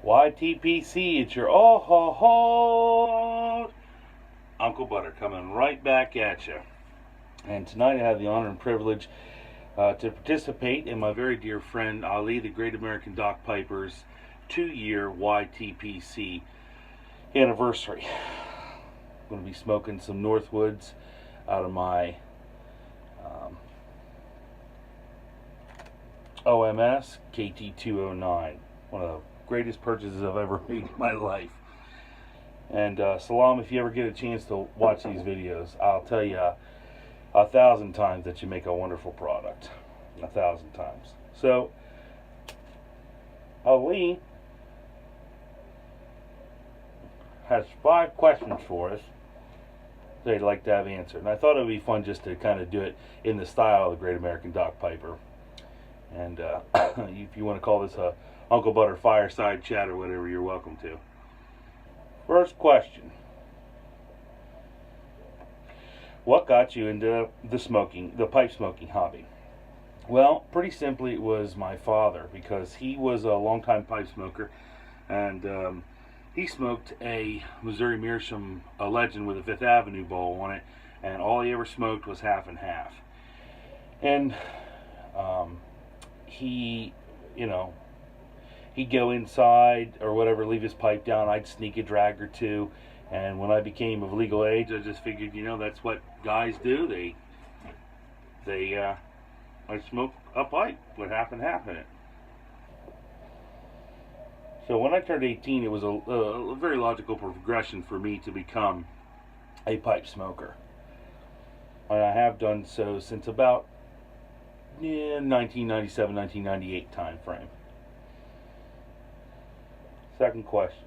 YTPC, it's your oh ho ho Uncle Butter coming right back at you. And tonight I have the honor and privilege to participate in my very dear friend Ali, the Great American Docpiper's 2-year YTPC anniversary. I'm going to be smoking some Northwoods out of my OMS KT209, one of the greatest purchases I've ever made in my life. And Salam, if you ever get a chance to watch these videos, I'll tell you 1,000 times that you make a wonderful product. 1,000 times. So, Ali has 5 questions for us that he'd like to have answered. And I thought it would be fun just to kind of do it in the style of the Great American Docpiper. And if you want to call this a Uncle Butter fireside chat or whatever, you're welcome to. First question. What got you into the pipe smoking hobby? Well, pretty simply, it was my father, because he was a longtime pipe smoker, and he smoked a Missouri Meerschaum, a Legend with a Fifth Avenue bowl on it, and all he ever smoked was half and half. And he'd go inside or whatever, leave his pipe down. I'd sneak a drag or two, and when I became of legal age, I just figured, that's what guys do. I smoke a pipe with half and half in it. So when I turned 18, it was a very logical progression for me to become a pipe smoker. And I have done so since about 1997, 1998 time frame. Second question.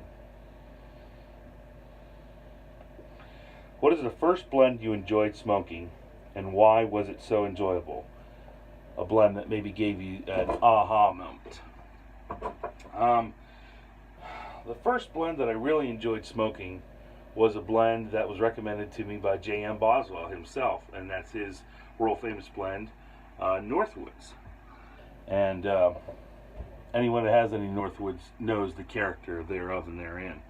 What is the first blend you enjoyed smoking, and why was it so enjoyable? A blend that maybe gave you an aha moment. The first blend that I really enjoyed smoking was a blend that was recommended to me by J.M. Boswell himself, and that's his world famous blend, Northwoods. And anyone that has any Northwoods knows the character thereof and therein.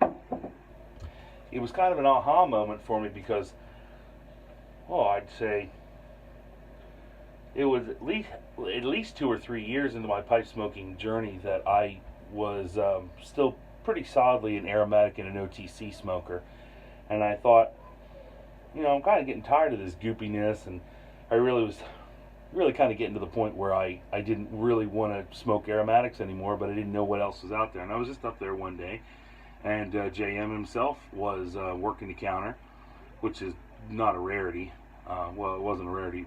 It was kind of an aha moment for me because, I'd say it was at least 2 or 3 years into my pipe smoking journey that I was still pretty solidly an aromatic and an OTC smoker. And I thought, I'm kind of getting tired of this goopiness, and I really was kind of getting to the point where I didn't really want to smoke aromatics anymore, but I didn't know what else was out there. And I was just up there one day, and JM himself was working the counter, which is not a rarity. Well, it wasn't a rarity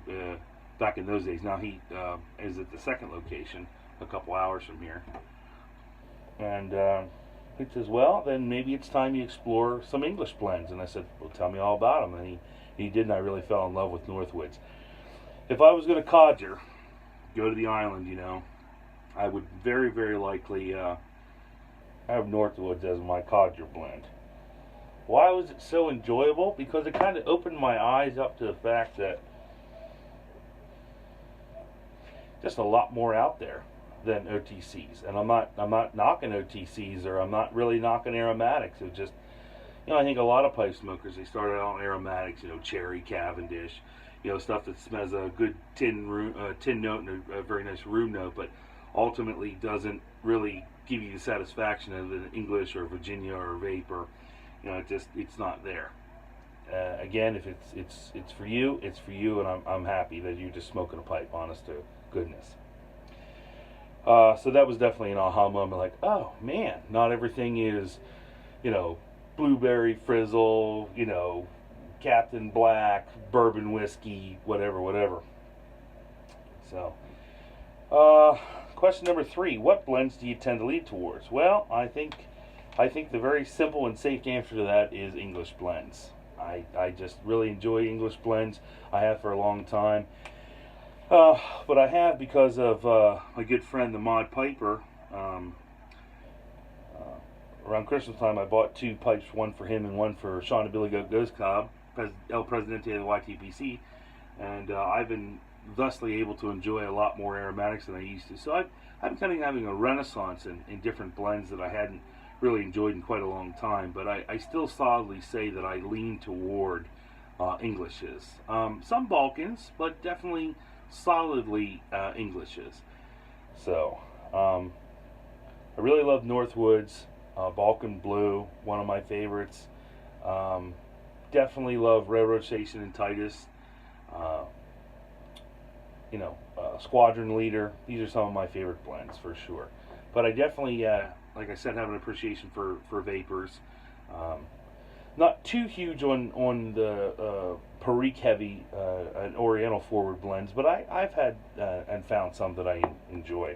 back in those days. Now he is at the second location, a couple hours from here. And he says, well, then maybe it's time you explore some English blends. And I said, well, tell me all about them. And he did, and I really fell in love with Northwoods. If I was going to codger, go to the island, I would very, very likely have Northwoods as my codger blend. Why was it so enjoyable? Because it kind of opened my eyes up to the fact that just a lot more out there than OTCs. And I'm not knocking OTCs, or I'm not really knocking aromatics. It's just, I think a lot of pipe smokers, they started out on aromatics, cherry, Cavendish, stuff that smells a good tin note and a very nice room note, but ultimately doesn't really give you the satisfaction of an English or Virginia or a vape, or it's not there. Again, if it's for you, it's for you, and I'm happy that you're just smoking a pipe, honest to goodness. So that was definitely an aha moment, like, oh man, not everything is, blueberry frizzle, Captain Black, bourbon whiskey, whatever. So, question number 3, what blends do you tend to lean towards? Well, I think the very simple and safe answer to that is English blends. I just really enjoy English blends. I have for a long time. But I have because of my good friend, the Mod Piper. Around Christmas time, I bought 2 pipes, one for him and one for Sean and Billy Goat Ghost Cobb, El Presidente of the YTPC, and I've been thusly able to enjoy a lot more aromatics than I used to. So I'm kind of having a renaissance in different blends that I hadn't really enjoyed in quite a long time, but I still solidly say that I lean toward Englishes. Some Balkans, but definitely solidly Englishes. So, I really love Northwoods, Balkan Blue, one of my favorites. Definitely love Railroad Station and Titus. Uh, Squadron Leader. These are some of my favorite blends for sure. But I definitely, like I said, have an appreciation for Vapors. Not too huge on the Perique heavy and Oriental forward blends, but I've had and found some that I enjoy.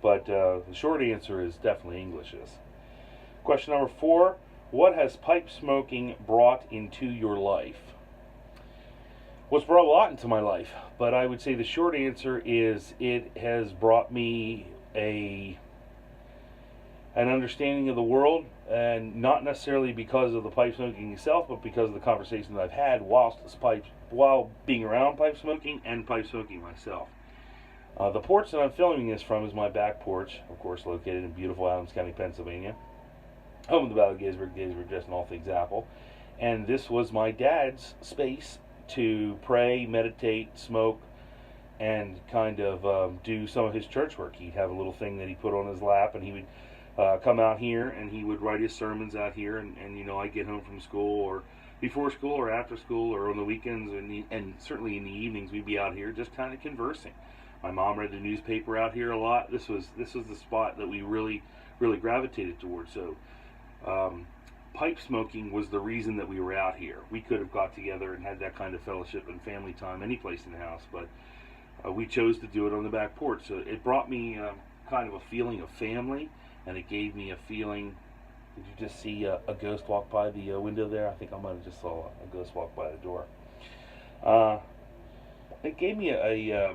But the short answer is definitely Englishes. Question number 4. What has pipe smoking brought into your life? Well, it's brought a lot into my life, but I would say the short answer is it has brought me an understanding of the world, and not necessarily because of the pipe smoking itself, but because of the conversations I've had while being around pipe smoking and pipe smoking myself. The porch that I'm filming this from is my back porch, of course, located in beautiful Adams County, Pennsylvania, home of the Valley of Gettysburg, just in all things Apple. And this was my dad's space to pray, meditate, smoke, and kind of do some of his church work. He'd have a little thing that he put on his lap, and he would come out here and he would write his sermons out here. And I'd get home from school, or before school, or after school, or on the weekends, and certainly in the evenings, we'd be out here just kind of conversing. My mom read the newspaper out here a lot. This was the spot that we really gravitated towards. So pipe smoking was the reason that we were out here. We could have got together and had that kind of fellowship and family time any place in the house, but we chose to do it on the back porch. So it brought me kind of a feeling of family, and it gave me a feeling. Did you just see a ghost walk by the window there? I think I might have just saw a ghost walk by the door. It gave me a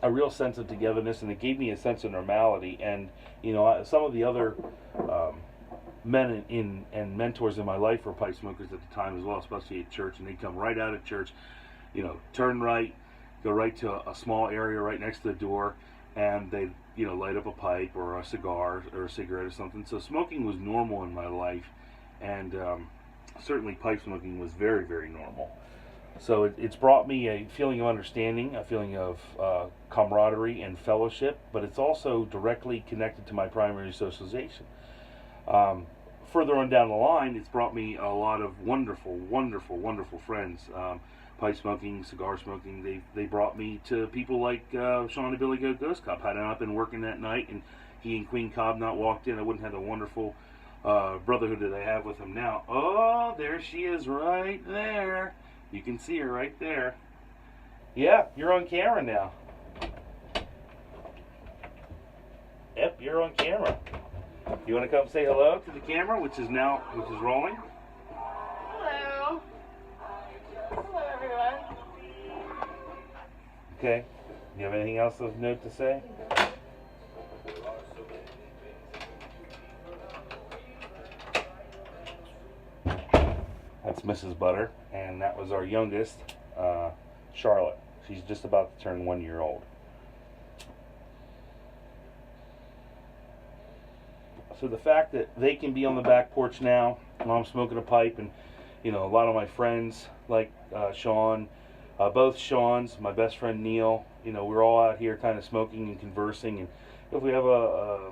real sense of togetherness, and it gave me a sense of normality. And some of the other men and mentors in my life were pipe smokers at the time as well, especially at church, and they'd come right out of church, turn right, go right to a small area right next to the door, and they'd light up a pipe or a cigar or a cigarette or something. So smoking was normal in my life, and certainly pipe smoking was very, very normal. So it's brought me a feeling of understanding, a feeling of camaraderie and fellowship, but it's also directly connected to my primary socialization. Further on down the line, it's brought me a lot of wonderful, wonderful, wonderful friends. Pipe smoking, cigar smoking, they brought me to people like Sean and Billy Goat Ghost Cop. Had I not been working that night and he and Queen Cobb not walked in, I wouldn't have the wonderful brotherhood that I have with them now. Oh, there she is right there. You can see her right there. Yeah, you're on camera now. Yep, you're on camera. You want to come say hello to the camera, which is rolling? Hello. Hello, everyone. Okay. You have anything else of note to say? That's Mrs. Butter, and that was our youngest, Charlotte. She's just about to turn 1 year old. So the fact that they can be on the back porch now while I'm smoking a pipe, and a lot of my friends like Sean, both Sean's, my best friend Neil, we're all out here kind of smoking and conversing, and if we have a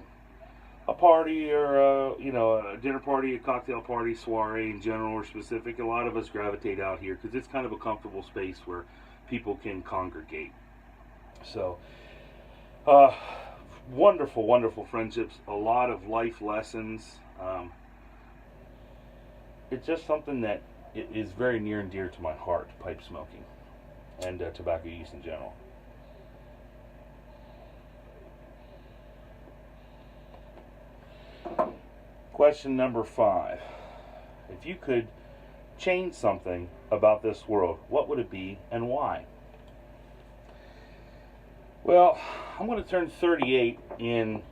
party or a dinner party, a cocktail party, soiree in general or specific, a lot of us gravitate out here because it's kind of a comfortable space where people can congregate. So wonderful, wonderful friendships, a lot of life lessons. It's just something that is very near and dear to my heart, pipe smoking and tobacco use in general. Question number 5. If you could change something about this world, what would it be and why? Well, I'm going to turn 38 in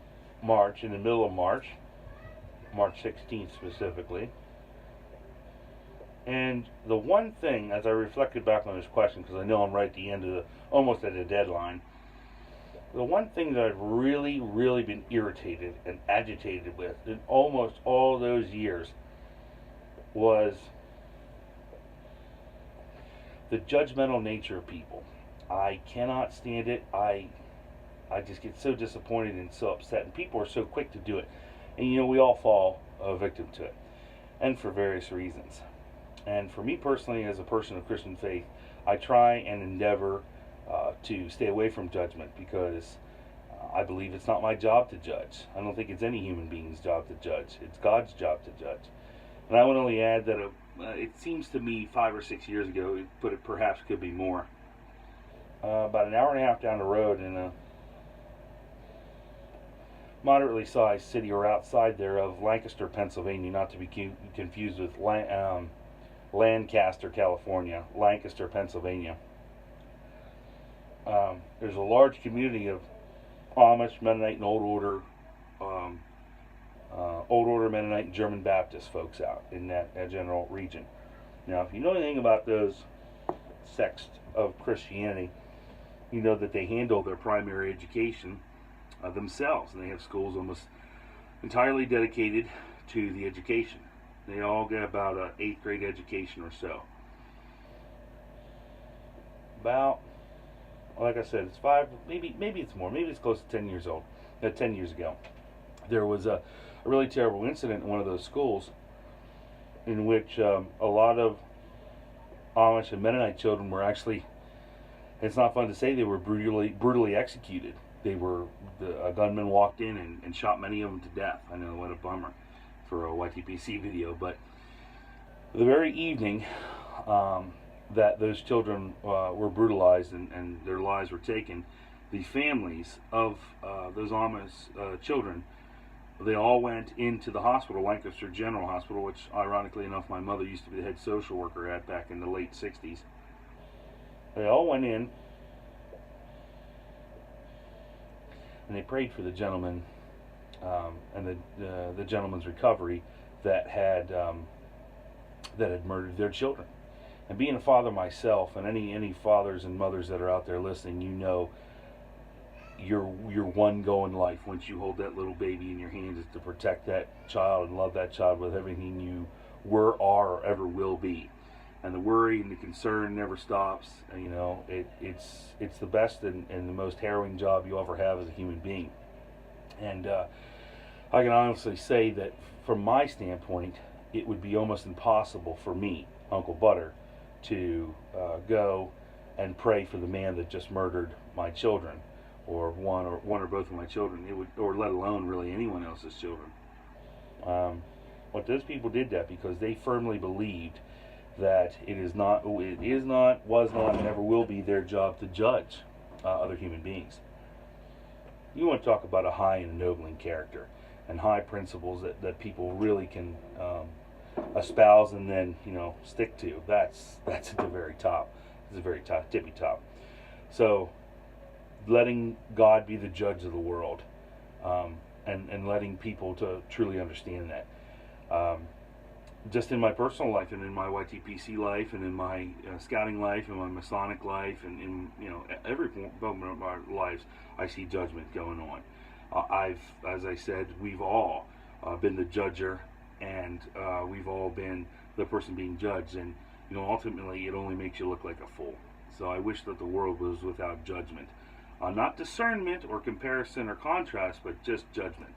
March, in the middle of March 16th specifically. And the one thing, as I reflected back on this question, because I know I'm right at the end of almost at the deadline, the one thing that I've really, really been irritated and agitated with in almost all those years was the judgmental nature of people. I cannot stand it. I just get so disappointed and so upset, and people are so quick to do it. And you know, we all fall a victim to it, and for various reasons. And for me personally, as a person of Christian faith, I try and endeavor to stay away from judgment, because I believe it's not my job to judge. I don't think it's any human being's job to judge. It's God's job to judge. And I would only add that it seems to me 5 or 6 years ago, but it perhaps could be more. About an hour and a half down the road in a moderately sized city or outside there of Lancaster, Pennsylvania, not to be confused with Lancaster, California, Lancaster, Pennsylvania. There's a large community of Amish, Mennonite, and Old Order Mennonite and German Baptist folks out in that general region. Now, if you know anything about those sects of Christianity, you know that they handle their primary education themselves, and they have schools almost entirely dedicated to the education. They all get about an 8th grade education or so. About, like I said, it's 5, maybe it's more, maybe it's close to 10 years old. 10 years ago, there was a really terrible incident in one of those schools in which a lot of Amish and Mennonite children were actually, it's not fun to say, they were brutally executed. A gunman walked in and shot many of them to death. I know, what a bummer for a YTPC video. But the very evening that those children were brutalized and their lives were taken, the families of those Amish children, they all went into the hospital, Lancaster General Hospital, which ironically enough my mother used to be the head social worker at back in the late 60s. They all went in and they prayed for the gentleman and the gentleman's recovery that had murdered their children. And being a father myself, and any fathers and mothers that are out there listening, you know your one goal in life once you hold that little baby in your hands is to protect that child and love that child with everything you were, are, or ever will be. And the worry and the concern never stops. You know, it's the best and the most harrowing job you ever have as a human being. And I can honestly say that from my standpoint, it would be almost impossible for me, Uncle Butter, to go and pray for the man that just murdered my children, or one or both of my children. It would, or let alone really anyone else's children. But those people did that because they firmly believed that it is not, was not, and never will be their job to judge other human beings. You want to talk about a high and ennobling character and high principles that people really can espouse and then, you know, stick to. That's at the very top. It's the very top, tippy top. So letting God be the judge of the world, and letting people to truly understand that. Just in my personal life and in my YTPC life and in my scouting life and my Masonic life and in, you know, every moment of our lives, I see judgment going on. As I said, we've all been the judger, and we've all been the person being judged, and, you know, ultimately it only makes you look like a fool. So I wish that the world was without judgment. Not discernment or comparison or contrast, but just judgment.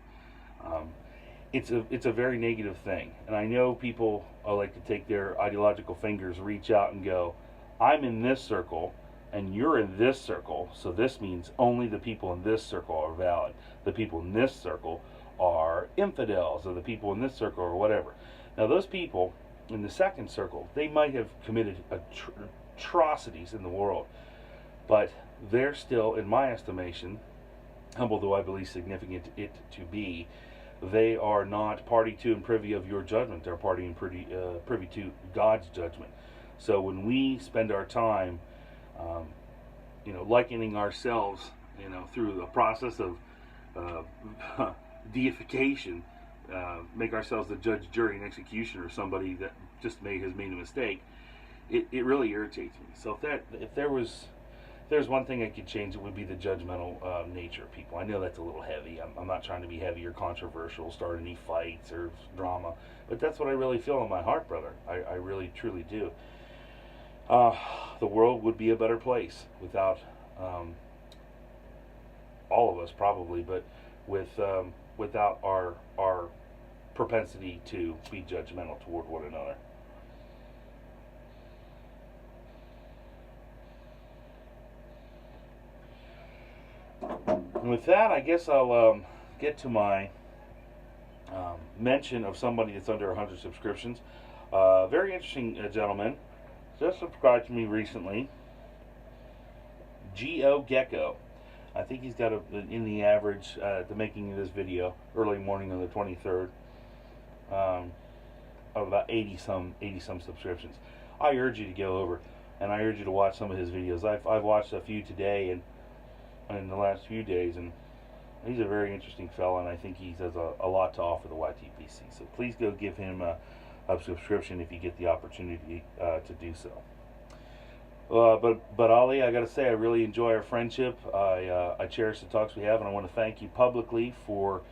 It's a very negative thing, and I know people like to take their ideological fingers, reach out and go, I'm in this circle and you're in this circle, so this means only the people in this circle are valid. The people in this circle are infidels, or the people in this circle or whatever. Now those people in the second circle, they might have committed atrocities in the world, but they're still, in my estimation, humble though I believe significant it to be, they are not party to and privy of your judgment. They're party and privy to God's judgment. So when we spend our time, you know, likening ourselves, you know, through the process of deification, make ourselves the judge, jury, and executioner of somebody that just has made a mistake, it really irritates me. So if there was there's one thing I could change, it would be the judgmental nature of people. I know that's a little heavy. I'm not trying to be heavy or controversial, start any fights or drama, but that's what I really feel in my heart, brother. I really, truly do. The world would be a better place without all of us, probably, but without our propensity to be judgmental toward one another. And with that, I guess I'll get to my mention of somebody that's under 100 subscriptions. Very interesting gentleman. Just subscribed to me recently. GAW. I think he's got in the average, the making of this video, early morning on the 23rd, of about 80 some subscriptions. I urge you to go over, and I urge you to watch some of his videos. I've watched a few today and in the last few days, and he's a very interesting fellow, and I think he has a lot to offer the YTPC. So please go give him a subscription if you get the opportunity to do so. But Ali, I got to say, I really enjoy our friendship. I cherish the talks we have, and I want to thank you publicly for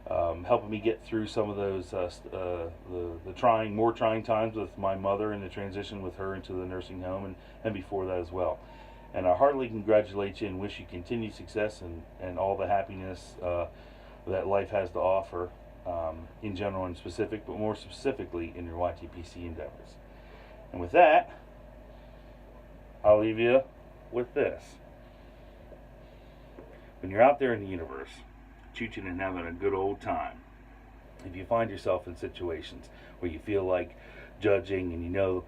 helping me get through some of those the more trying times with my mother and the transition with her into the nursing home, and before that as well. And I heartily congratulate you and wish you continued success and all the happiness that life has to offer in general and specific, but more specifically in your YTPC endeavors. And with that, I'll leave you with this. When you're out there in the universe, chooching and having a good old time, if you find yourself in situations where you feel like judging and you know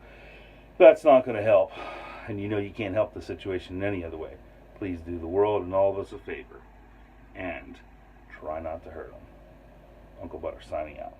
that's not going to help, and you know you can't help the situation in any other way, please do the world and all of us a favor and try not to hurt them. Uncle Butter signing out.